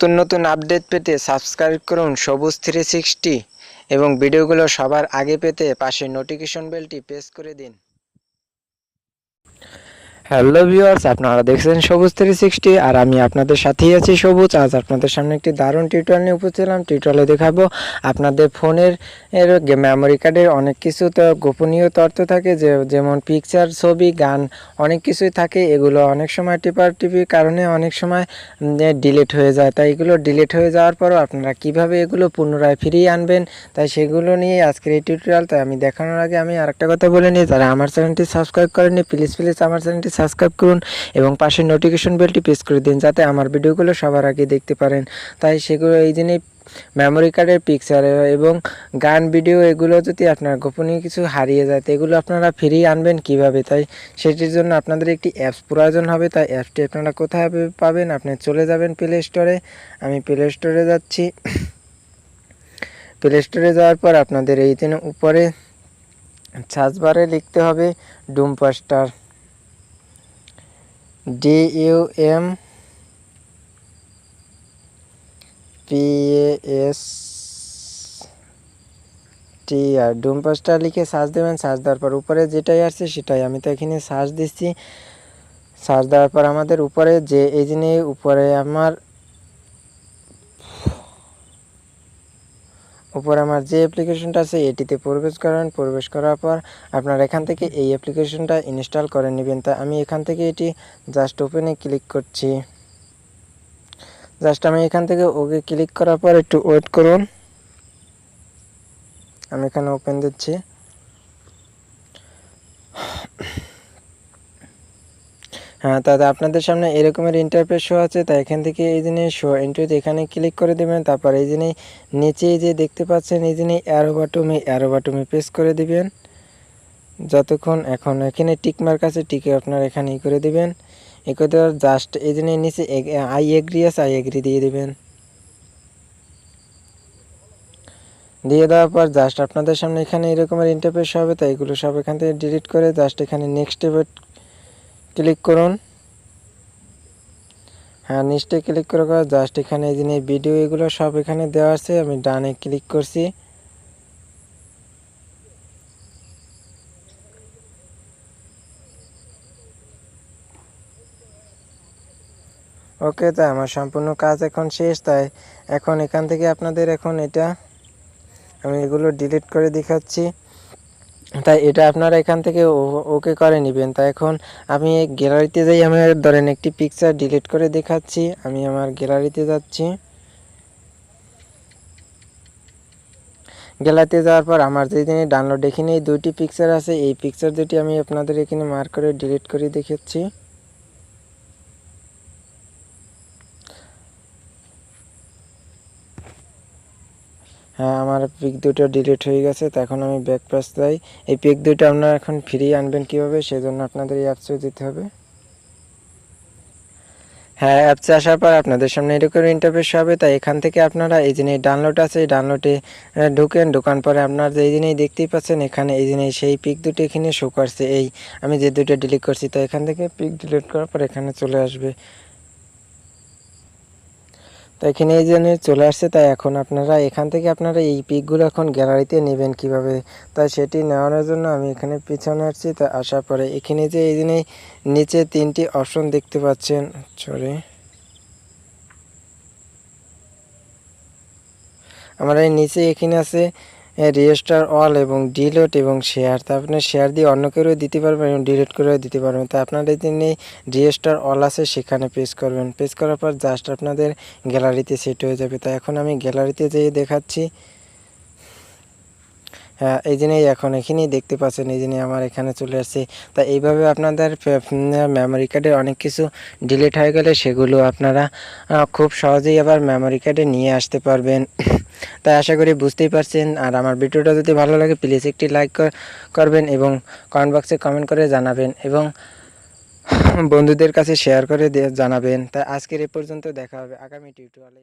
নতুন আপডেট পেতে সাবস্ক্রাইব করুন সবুজ 360 এবং ভিডিওগুলো সবার আগে পেতে পাশে নোটিফিকেশন বেলটি প্রেস করে দিন। হ্যালো ভিউয়ার্স, আপনারা দেখছেন সবুজ 360 আর আমি আপনাদের সাথেই আছি সবুজ। আজ আপনাদের সামনে একটি দারুণ টিউটোরিয়াল নিয়ে উপস্থিত হলাম। টিউটোরিয়ালে দেখাবো আপনাদের ফোনের মেমোরি কার্ডের অনেক কিছু তো গোপনীয় তথ্য থাকে, যেমন পিকচার, ছবি, গান অনেক কিছুই থাকে। এগুলো অনেক সময় টিপির কারণে অনেক সময় ডিলিট হয়ে যায়। তাই এগুলো ডিলিট হয়ে যাওয়ার পরও আপনারা কিভাবে এগুলো পুনরায় ফিরিয়ে আনবেন, তাই সেগুলো নিয়ে আজকের এই টিউটোরিয়াল। তাই আমি দেখানোর আগে আমি আরেকটা কথা বলে নিই, যারা আমার চ্যানেলটি সাবস্ক্রাইব করেননি প্লিজ আমার চ্যানেলটি সাবস্ক্রাইব করুন এবং পাশে নোটিফিকেশন বেলটি প্রেস করে দিন, যাতে আমার ভিডিওগুলো সবার আগে দেখতে পারেন। তাই সেগুলো এই জন্যই মেমোরি কার্ডের পিকচার এবং গান, ভিডিও এগুলো যদি আপনার গোপনীয় কিছু হারিয়ে যায় তো এগুলো আপনারা ফিরিয়ে আনবেন কিভাবে, তাই সেটির জন্য আপনাদের একটি অ্যাপস প্রয়োজন হবে। তাই অ্যাপসটি আপনারা কোথায় পাবেন? আপনি চলে যাবেন প্লে স্টোরে। আমি প্লে স্টোরে যাচ্ছি। প্লে স্টোরে যাওয়ার পর আপনাদের এই দিন উপরে সার্চ বারে লিখতে হবে ডুমপাস্টার, DUMPASTR ডুমপাস্টার লিখে সার্চ দেবেন। সার্চ দেওয়ার পর উপরে যেটাই আসছে সেটাই, আমি তো এখানে সার্চ দিচ্ছি। সার্চ দেওয়ার পর আমাদের উপরে যে এই জিনিস উপরে আমার যে অ্যাপ্লিকেশনটা আছে এটিতে প্রবেশ করেন। প্রবেশ করার পর আপনার এখান থেকে এই অ্যাপ্লিকেশনটা ইনস্টল করে নেবেন। তা আমি এখান থেকে এটি জাস্ট ওপেনে ক্লিক করছি। জাস্ট আমি এখান থেকে ওকে ক্লিক করার পর একটু ওয়েট করুন। আমি এখানে ওপেন দিচ্ছি। হ্যাঁ, তাতে আপনাদের সামনে এরকমের ইন্টারফেস শো আছে। তাই এখান থেকে এই জিনিস শো ইন্টুতে এখানে ক্লিক করে দেবেন। তারপর এই জিনিস নিচে যে দেখতে পাচ্ছেন এই জিনিস অ্যারো বাটমে প্রেস করে দিবেন যতক্ষণ। এখন এখানে টিক মার্ক আছে, টিকে আপনার এখানে ই করে দিবেন। ই করে দেওয়ার জাস্ট এই জিনিস নিচে আই এগ্রি আছে, আই এগ্রি দিয়ে দিবেন। দিয়ে দেওয়ার পর জাস্ট আপনাদের সামনে এখানে এরকমের ইন্টারফেস হবে। তাই এগুলো সব এখান থেকে ডিলিট করে জাস্ট এখানে নেক্সট ক্লিক করুন। হ্যাঁ, নেক্সটে ক্লিক করার পর জাস্ট এখানে এই যে ভিডিও এগুলো সব এখানে দেওয়া আছে। আমি ডানে ক্লিক করছি। ওকে, তাই আমার সম্পূর্ণ কাজ এখন শেষ। তাই এখন এখান থেকে আপনাদের এখন এটা আমি এগুলো ডিলিট করে দেখাচ্ছি। তাই এটা আপনারা এখান থেকে ওকে করে নেবেন। তাই এখন আমি গ্যালারিতে যাই, আমি ধরেন একটি পিকচার ডিলিট করে দেখাচ্ছি। আমি আমার গ্যালারিতে যাচ্ছি। গ্যালারিতে যাওয়ার পর আমার যে জিনিস ডাউনলোড এখানে এই দুইটি পিকচার আছে, এই পিকচার দুটি আমি আপনাদের এখানে মার্ক করে ডিলিট করে দেখাচ্ছি। হ্যাঁ, আমার পিক দুটো ডিলিট হয়ে গেছে। তো এখন আমি ব্যাক পাস যাই। এই পিক দুটো আপনারা এখন ফিরিয়ে আনবেন কীভাবে, সেজন্য আপনাদের এই অ্যাপসে যেতে হবে। হ্যাঁ, অ্যাপসে আসার পর আপনাদের সামনে এরকম ইন্টারফেস হবে। তাই এখান থেকে আপনারা এই জিনিস ডাউনলোড আছে, এই ডাউনলোডে ঢোকার পরে আপনার যে এই জিনিস দেখতেই পাচ্ছেন এখানে এই জিনিস সেই পিক দুটো এখানে শো করছে। এই আমি যে দুটো ডিলিট করছি, তো এখান থেকে পিক ডিলিট করার পর এখানে চলে আসবে। তো এখানে এই জন্য চলে আসছে। তাই এখন আপনারা এখান থেকে আপনারা এই পিকগুলো এখন গ্যালারিতে নেবেন কিভাবে, তাই সেটি নেওয়ার জন্য আমি এখানে পিছনে আসছি। তা আসার পরে এখানে যে এই জিনিস নিচে তিনটি অপশন দেখতে পাচ্ছেন, সরি আমার এই নিচে এখানে আছে রেজিস্টার অল এবং ডিলিট এবং শেয়ার। তা আপনি শেয়ার দিয়ে অন্য কেউ দিতে পারবেন এবং ডিলিট করেও দিতে পারবেন। তা আপনাদের জন্য রেজিস্টার অল আছে, সেখানে প্রেস করবেন। প্রেস করার পর জাস্ট আপনাদের গ্যালারিতে সেট হয়ে যাবে। তা এখন আমি গ্যালারিতে যেয়ে দেখাচ্ছি। হ্যাঁ, এই জিনিস এখন এখানেই দেখতে পাচ্ছেন, এই জিনিস আমার এখানে চলে আসছে। তা এইভাবে আপনাদের মেমোরি কার্ডে অনেক কিছু ডিলিট হয়ে গেলে সেগুলো আপনারা খুব সহজেই আবার মেমোরি কার্ডে নিয়ে আসতে পারবেন। তাই আশা করি বুঝতেই পারছেন। আর আমার ভিডিওটা যদি ভালো লাগে প্লিজ একটি লাইক করবেন এবং কমেন্ট বক্সে কমেন্ট করে জানাবেন এবং বন্ধুদের কাছে শেয়ার করে জানাবেন। তাই আজকের এ পর্যন্ত, দেখা হবে আগামী টিউটোরিয়ালে।